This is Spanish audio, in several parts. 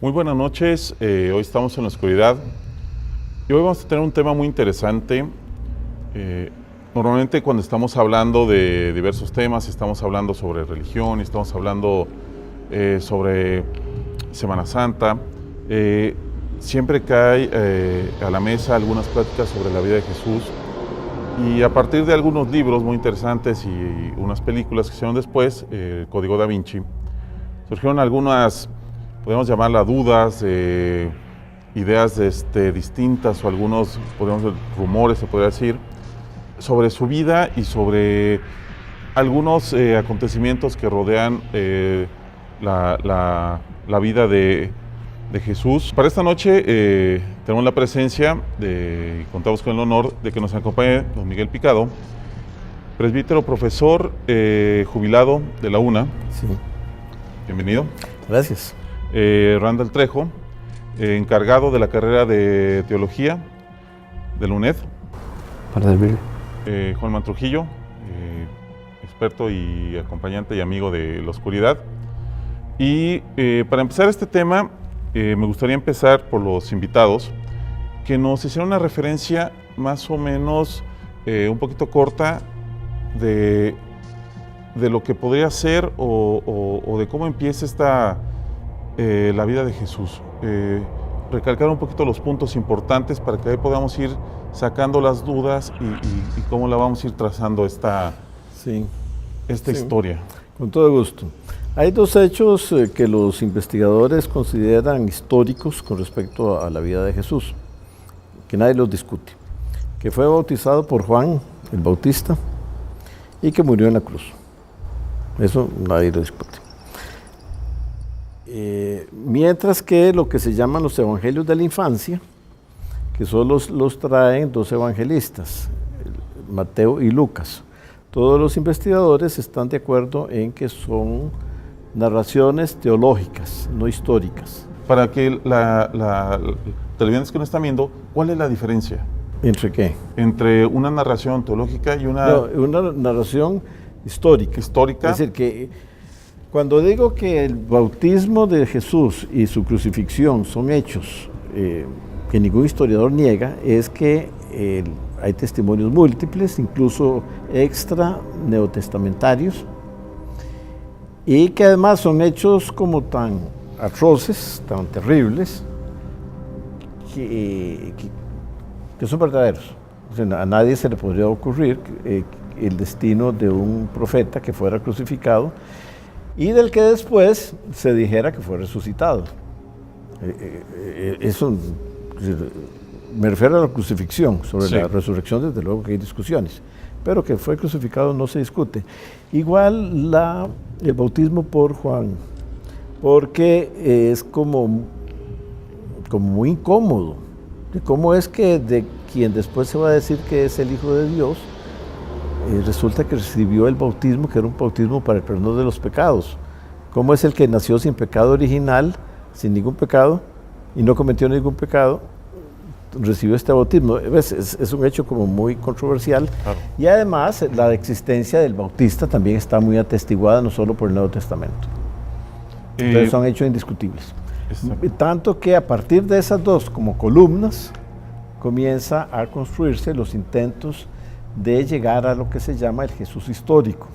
Muy buenas noches, hoy estamos en la oscuridad y hoy vamos a tener un tema muy interesante. Normalmente cuando estamos hablando de diversos temas, estamos hablando sobre religión, estamos hablando sobre Semana Santa, siempre cae a la mesa algunas pláticas sobre la vida de Jesús y a partir de algunos libros muy interesantes y unas películas que se hicieron después, el Código Da Vinci, surgieron algunas, podemos llamarlas dudas, ideas distintas o algunos, rumores, se podría decir, sobre su vida y sobre algunos acontecimientos que rodean la vida de Jesús. Para esta noche tenemos la presencia y contamos con el honor de que nos acompañe don Miguel Picado, presbítero, profesor, jubilado de la UNA. Sí. Bienvenido. Gracias. Randall Trejo, encargado de la carrera de Teología de la UNED. Para servirle. Juan Trujillo, experto y acompañante y amigo de la oscuridad. Y para empezar este tema, me gustaría empezar por los invitados, que nos hicieron una referencia más o menos un poquito corta de lo que podría ser o de cómo empieza la vida de Jesús. Recalcar un poquito los puntos importantes para que ahí podamos ir sacando las dudas y cómo la vamos a ir trazando esta historia. Con todo gusto. Hay dos hechos que los investigadores consideran históricos con respecto a la vida de Jesús, que nadie los discute. Que fue bautizado por Juan el Bautista y que murió en la cruz. Eso nadie lo discute. Mientras que lo que se llaman los evangelios de la infancia, que solo los traen dos evangelistas, Mateo y Lucas. Todos los investigadores están de acuerdo en que son narraciones teológicas, no históricas. Para que televidentes que nos están viendo, ¿cuál es la diferencia? ¿Entre qué? Entre una narración teológica y una narración histórica. Histórica. Es decir, que cuando digo que el bautismo de Jesús y su crucifixión son hechos que ningún historiador niega, es que hay testimonios múltiples, incluso extra neotestamentarios, y que además son hechos como tan atroces, tan terribles, que son verdaderos. O sea, a nadie se le podría ocurrir el destino de un profeta que fuera crucificado y del que después se dijera que fue resucitado. Eso me refiero a la crucifixión. Sobre la resurrección, desde luego que hay discusiones, pero que fue crucificado no se discute. Igual el bautismo por Juan, porque es como muy incómodo. ¿Cómo es que de quien después se va a decir que es el Hijo de Dios, resulta que recibió el bautismo, que era un bautismo para el perdón de los pecados? ¿Cómo es el que nació sin pecado original, sin ningún pecado, y no cometió ningún pecado, recibió este bautismo? Es un hecho como muy controversial. Claro. Y además la existencia del Bautista también está muy atestiguada, no solo por el Nuevo Testamento. Entonces son hechos indiscutibles. Exacto. Tanto que a partir de esas dos como columnas comienza a construirse los intentos de llegar a lo que se llama el Jesús histórico,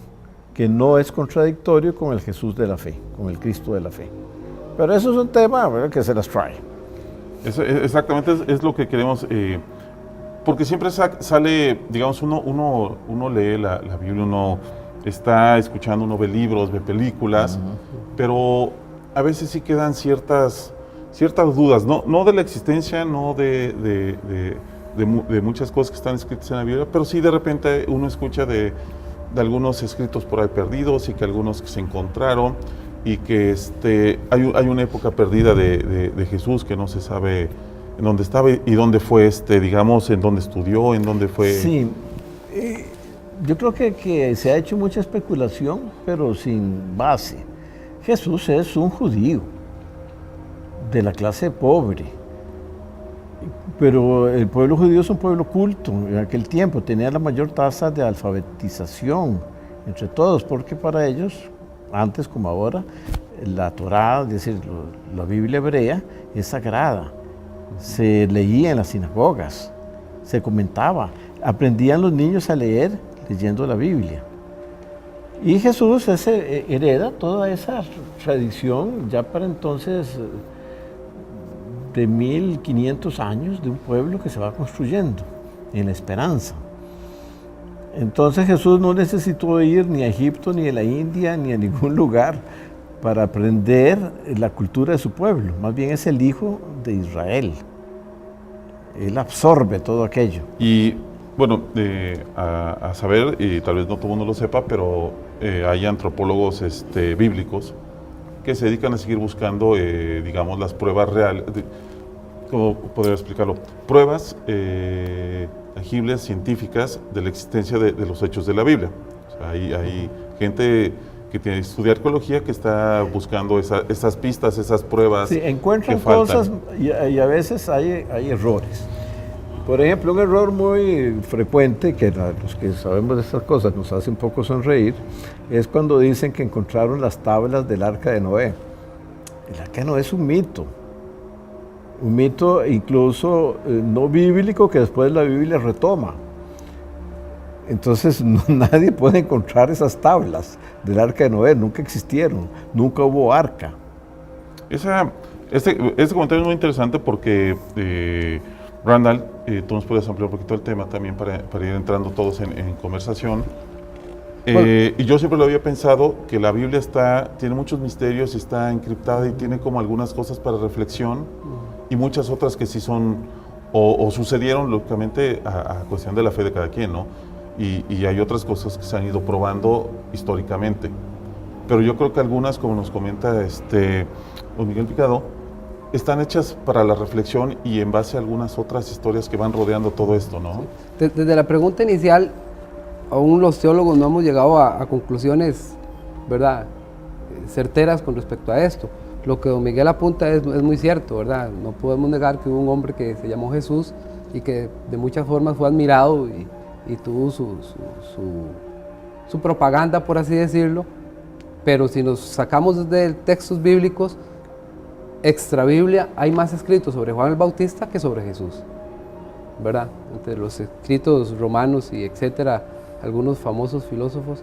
que no es contradictorio con el Jesús de la fe, con el Cristo de la fe. Pero eso es un tema, ¿verdad?, que se las trae. Exactamente, es lo que queremos, porque siempre sale, digamos, uno lee la Biblia, uno está escuchando, uno ve libros, ve películas, pero a veces sí quedan ciertas dudas, no de la existencia, no de muchas cosas que están escritas en la Biblia, pero sí de repente uno escucha de algunos escritos por ahí perdidos y que algunos que se encontraron y que hay una época perdida de Jesús que no se sabe en dónde estaba y dónde fue, digamos, en dónde estudió, en dónde fue. Sí, yo creo que se ha hecho mucha especulación, pero sin base. Jesús es un judío de la clase pobre, pero el pueblo judío es un pueblo culto. En aquel tiempo tenía la mayor tasa de alfabetización entre todos, porque para ellos, antes como ahora, la Torá, es decir, la Biblia hebrea, es sagrada. Se leía en las sinagogas, se comentaba, aprendían los niños a leer leyendo la Biblia. Y Jesús hereda toda esa tradición ya para entonces de 1500 años de un pueblo que se va construyendo en la esperanza. Entonces Jesús no necesitó ir ni a Egipto, ni a la India, ni a ningún lugar para aprender la cultura de su pueblo. Más bien es el hijo de Israel. Él absorbe todo aquello. Y bueno, a saber, y tal vez no todo el mundo lo sepa, pero hay antropólogos bíblicos que se dedican a seguir buscando, digamos, las pruebas reales. ¿Cómo podría explicarlo? Pruebas tangibles, científicas, de la existencia de los hechos de la Biblia. O sea, hay gente que estudia arqueología que está buscando esas pistas, esas pruebas. Sí, encuentran cosas y a veces hay errores. Por ejemplo, un error muy frecuente, que los que sabemos de estas cosas nos hace un poco sonreír, es cuando dicen que encontraron las tablas del Arca de Noé. El Arca de Noé es un mito incluso no bíblico que después la Biblia retoma. Entonces nadie puede encontrar esas tablas del Arca de Noé, nunca existieron, nunca hubo arca. Este comentario es muy interesante porque, Randall, tú nos puedes ampliar un poquito el tema también para ir entrando todos en conversación. Y yo siempre lo había pensado que la Biblia tiene muchos misterios, está encriptada y tiene como algunas cosas para reflexión y muchas otras que sí son o sucedieron lógicamente a cuestión de la fe de cada quien, ¿no? Y hay otras cosas que se han ido probando históricamente. Pero yo creo que algunas, como nos comenta don Miguel Picado, están hechas para la reflexión y en base a algunas otras historias que van rodeando todo esto, ¿no? Sí. Desde la pregunta inicial, aún los teólogos no hemos llegado a conclusiones, ¿verdad?, certeras con respecto a esto. Lo que don Miguel apunta es muy cierto, ¿verdad? No podemos negar que hubo un hombre que se llamó Jesús y que de muchas formas fue admirado y tuvo su propaganda, por así decirlo, pero si nos sacamos de textos bíblicos, extra Biblia, hay más escritos sobre Juan el Bautista que sobre Jesús, ¿verdad? Entre los escritos romanos y etcétera, algunos famosos filósofos,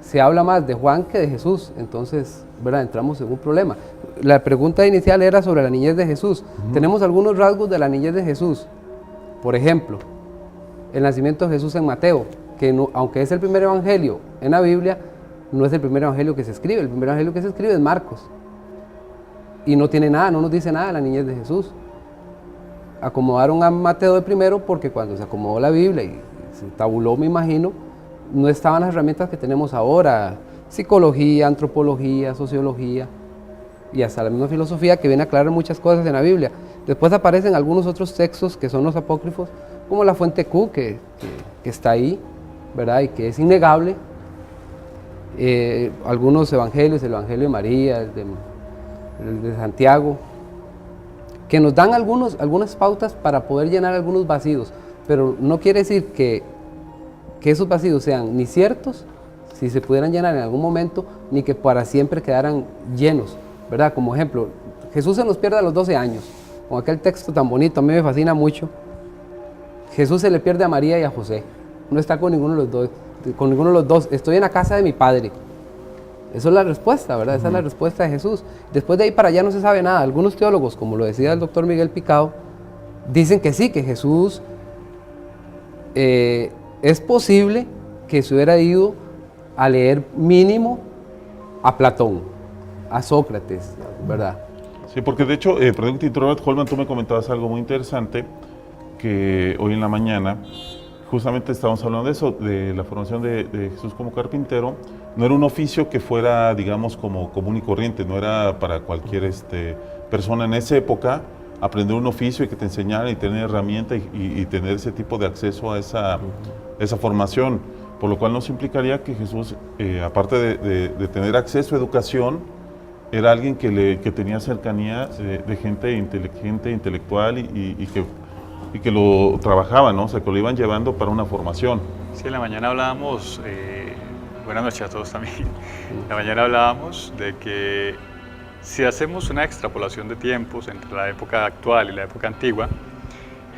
se habla más de Juan que de Jesús, entonces, ¿verdad?, entramos en un problema. La pregunta inicial era sobre la niñez de Jesús. Tenemos algunos rasgos de la niñez de Jesús. Por ejemplo, el nacimiento de Jesús en Mateo, que no, aunque es el primer evangelio en la Biblia, no es el primer evangelio que se escribe. El primer evangelio que se escribe es Marcos. Y no tiene nada, no nos dice nada de la niñez de Jesús. Acomodaron a Mateo de primero porque cuando se acomodó la Biblia y se tabuló, me imagino, no estaban las herramientas que tenemos ahora, psicología, antropología, sociología y hasta la misma filosofía que viene a aclarar muchas cosas en la Biblia. Después aparecen algunos otros textos que son los apócrifos, como la fuente Q, que está ahí, ¿verdad?, y que es innegable. Algunos evangelios, el Evangelio de María, el de Santiago, que nos dan algunas pautas para poder llenar algunos vacíos, pero no quiere decir que esos vacíos sean ni ciertos, si se pudieran llenar en algún momento, ni que para siempre quedaran llenos, ¿verdad? Como ejemplo, Jesús se nos pierde a los 12 años, con aquel texto tan bonito, a mí me fascina mucho. Jesús se le pierde a María y a José, no está con ninguno de los dos, estoy en la casa de mi padre. Esa es la respuesta, ¿verdad? Esa es la respuesta de Jesús. Después de ahí para allá no se sabe nada. Algunos teólogos, como lo decía el doctor Miguel Picado, dicen que sí, que Jesús es posible que se hubiera ido a leer mínimo a Platón, a Sócrates, ¿verdad? Sí, porque de hecho, perdón que te interrumpa, Holman, tú me comentabas algo muy interesante, que hoy en la mañana justamente estábamos hablando de eso, de la formación de Jesús como carpintero. No era un oficio que fuera, digamos, como común y corriente, no era para cualquier persona en esa época aprender un oficio y que te enseñaran y tener herramientas y tener ese tipo de acceso a esa formación, por lo cual nos implicaría que Jesús, aparte de tener acceso a educación, era alguien que tenía cercanía de gente inteligente, intelectual y que lo trabajaban, ¿no? O sea, que lo iban llevando para una formación. Sí, en la mañana hablábamos, buenas noches a todos también, en la mañana hablábamos de que Si hacemos una extrapolación de tiempos entre la época actual y la época antigua,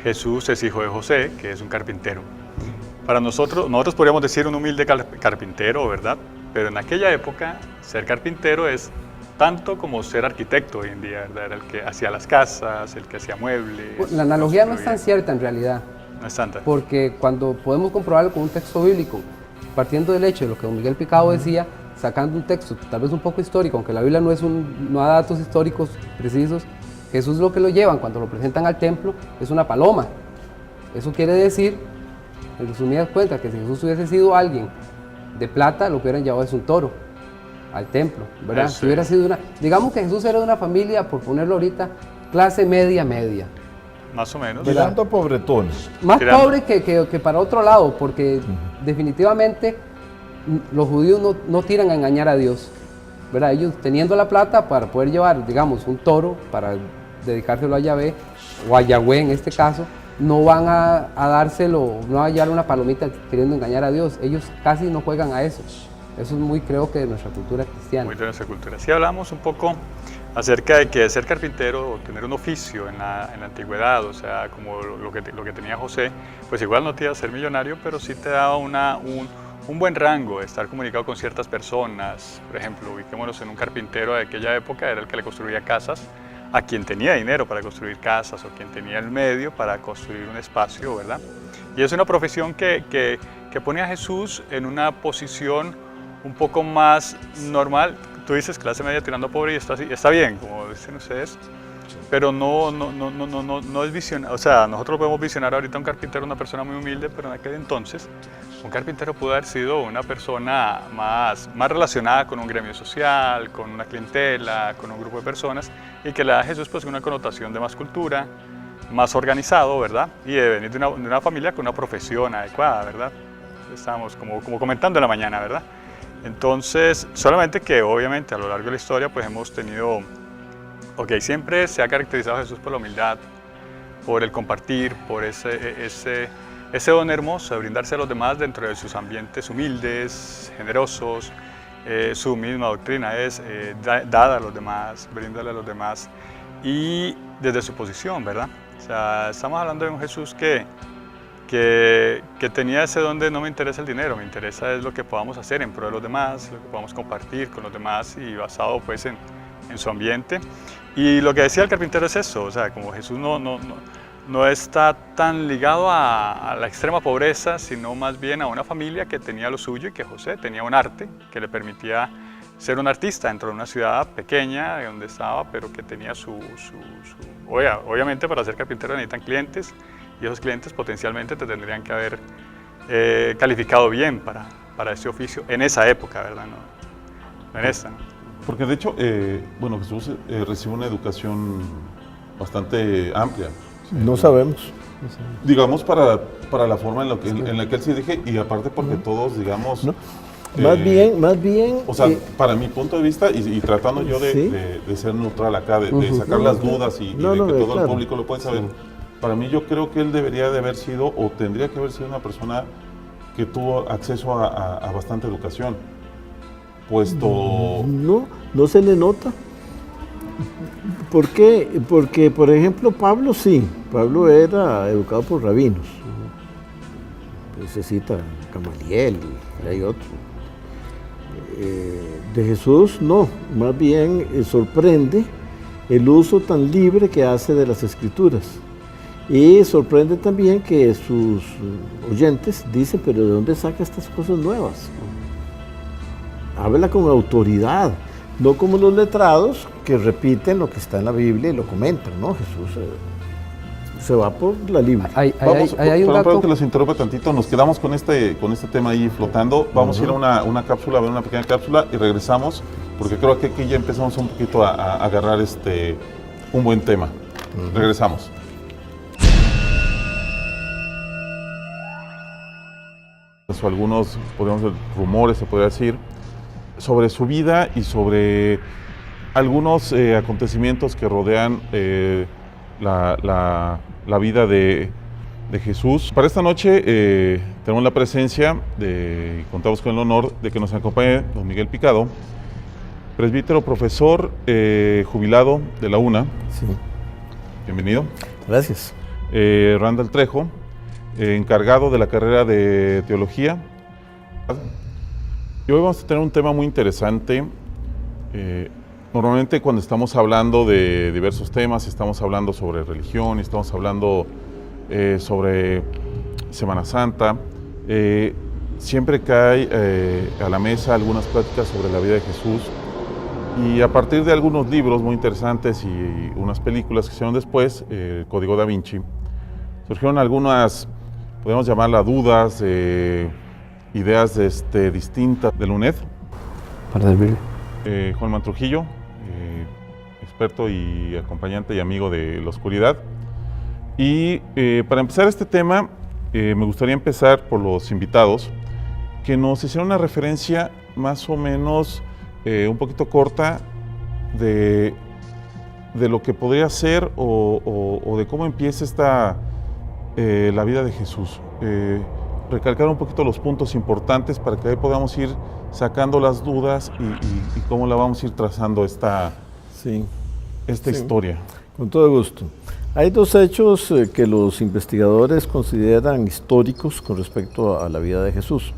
Jesús es hijo de José, que es un carpintero. Para nosotros podríamos decir un humilde carpintero, ¿verdad? Pero en aquella época, ser carpintero es tanto como ser arquitecto hoy en día, ¿verdad? Era el que hacía las casas, el que hacía muebles. La analogía no es tan cierta en realidad. No es tanta. Porque cuando podemos comprobarlo con un texto bíblico, partiendo del hecho de lo que don Miguel Picado decía, sacando un texto tal vez un poco histórico, aunque la Biblia no da datos históricos precisos, Jesús lo que lo llevan cuando lo presentan al templo es una paloma. Eso quiere decir, en resumidas cuentas, que si Jesús hubiese sido alguien de plata, lo que hubieran llevado es un toro al templo, ¿verdad? Si hubiera sido digamos que Jesús era de una familia, por ponerlo ahorita, clase media. Más o menos. Tirando pobretones. Más pobre que para otro lado, porque definitivamente los judíos no tiran a engañar a Dios, ¿verdad? Ellos teniendo la plata para poder llevar, digamos, un toro para dedicárselo a Yahvé, o a Yahweh en este caso, no van a dárselo, no van a llevar una palomita queriendo engañar a Dios. Ellos casi no juegan a eso. Eso es muy, creo que, de nuestra cultura cristiana. Muy de nuestra cultura. Si hablamos un poco acerca de que ser carpintero o tener un oficio en la antigüedad, o sea, como lo que tenía José, pues igual no te iba a ser millonario, pero sí te daba un buen rango, estar comunicado con ciertas personas. Por ejemplo, ubiquémonos en un carpintero de aquella época, era el que le construía casas a quien tenía dinero para construir casas o quien tenía el medio para construir un espacio, ¿verdad? Y es una profesión que pone a Jesús en una posición un poco más normal. Tú dices clase media tirando a pobre y está bien, como dicen ustedes, pero no es visionario. O sea, nosotros podemos visionar ahorita un carpintero, una persona muy humilde, pero en aquel entonces un carpintero pudo haber sido una persona más relacionada con un gremio social, con una clientela, con un grupo de personas, y que le da a Jesús pues una connotación de más cultura, más organizado, ¿verdad? Y de venir de una familia con una profesión adecuada, ¿verdad? Estábamos como comentando en la mañana, ¿verdad? Entonces, solamente que obviamente a lo largo de la historia pues hemos tenido, siempre se ha caracterizado a Jesús por la humildad, por el compartir, por ese don hermoso de brindarse a los demás dentro de sus ambientes humildes, generosos. Su misma doctrina es dar a los demás, brindarle a los demás, y desde su posición, ¿verdad? O sea, estamos hablando de un Jesús que tenía ese don de no me interesa el dinero, me interesa es lo que podamos hacer en pro de los demás, lo que podamos compartir con los demás y basado pues en su ambiente. Y lo que decía el carpintero es eso, o sea, como Jesús no está tan ligado a la extrema pobreza, sino más bien a una familia que tenía lo suyo y que José tenía un arte que le permitía ser un artista dentro de una ciudad pequeña de donde estaba, pero que tenía obviamente para ser carpintero necesitan clientes, y esos clientes potencialmente te tendrían que haber calificado bien para ese oficio en esa época, ¿verdad? No en esta, ¿no? Porque de hecho, Jesús recibe una educación bastante amplia. No sabemos. Digamos para la forma en la que él se dirige, y aparte porque todos, digamos... No. Más bien... O sea, para mi punto de vista, y tratando yo de ser neutral acá, de sacar las dudas y de que todo el público lo puede saber, para mí yo creo que él debería de haber sido, o tendría que haber sido una persona que tuvo acceso a bastante educación, puesto... No se le nota. ¿Por qué? Porque, por ejemplo, Pablo Pablo era educado por rabinos. Se cita Gamaliel y hay otro. De Jesús no, más bien sorprende el uso tan libre que hace de las Escrituras. Y sorprende también que sus oyentes dicen, pero ¿de dónde saca estas cosas nuevas? Habla con autoridad, no como los letrados que repiten lo que está en la Biblia y lo comentan, ¿no? Jesús se va por la libre. Hay un dato... Perdón que los interrumpa tantito, nos quedamos con este tema ahí flotando. Vamos a ir a una cápsula, a ver una pequeña cápsula y regresamos, porque creo que aquí ya empezamos un poquito a agarrar un buen tema. Regresamos. O algunos, podríamos decir, rumores, se podría decir, sobre su vida y sobre algunos acontecimientos que rodean la vida de Jesús. Para esta noche tenemos la presencia y contamos con el honor de que nos acompañe don Miguel Picado, presbítero, profesor, jubilado de la UNA. Sí. Bienvenido. Gracias. Randall Trejo, encargado de la carrera de teología. Y hoy vamos a tener un tema muy interesante. Normalmente cuando estamos hablando de diversos temas, estamos hablando sobre religión, estamos hablando sobre Semana Santa, siempre cae a la mesa algunas pláticas sobre la vida de Jesús, y a partir de algunos libros muy interesantes y unas películas que hicieron después, el Código Da Vinci, surgieron algunas, podemos llamarlas dudas, ideas distintas del UNED. Para servirle. Juan Trujillo, experto y acompañante y amigo de la oscuridad. Y para empezar este tema, me gustaría empezar por los invitados, que nos hicieron una referencia más o menos un poquito corta de lo que podría ser o de cómo empieza la vida de Jesús. Recalcar un poquito los puntos importantes para que ahí podamos ir sacando las dudas y cómo la vamos a ir trazando esta historia. Con todo gusto. Hay dos hechos que los investigadores consideran históricos con respecto a la vida de Jesús,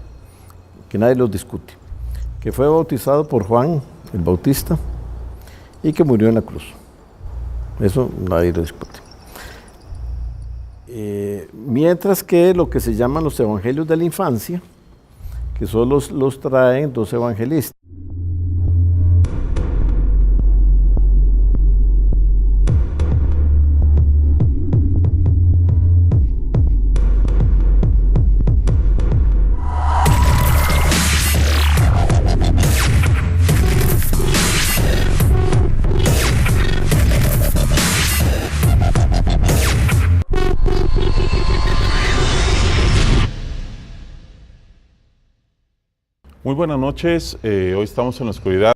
que nadie los discute. Que fue bautizado por Juan el Bautista y que murió en la cruz. Eso nadie lo discute. Mientras que lo que se llaman los evangelios de la infancia, que solo los traen dos evangelistas. Muy buenas noches, hoy estamos en la oscuridad.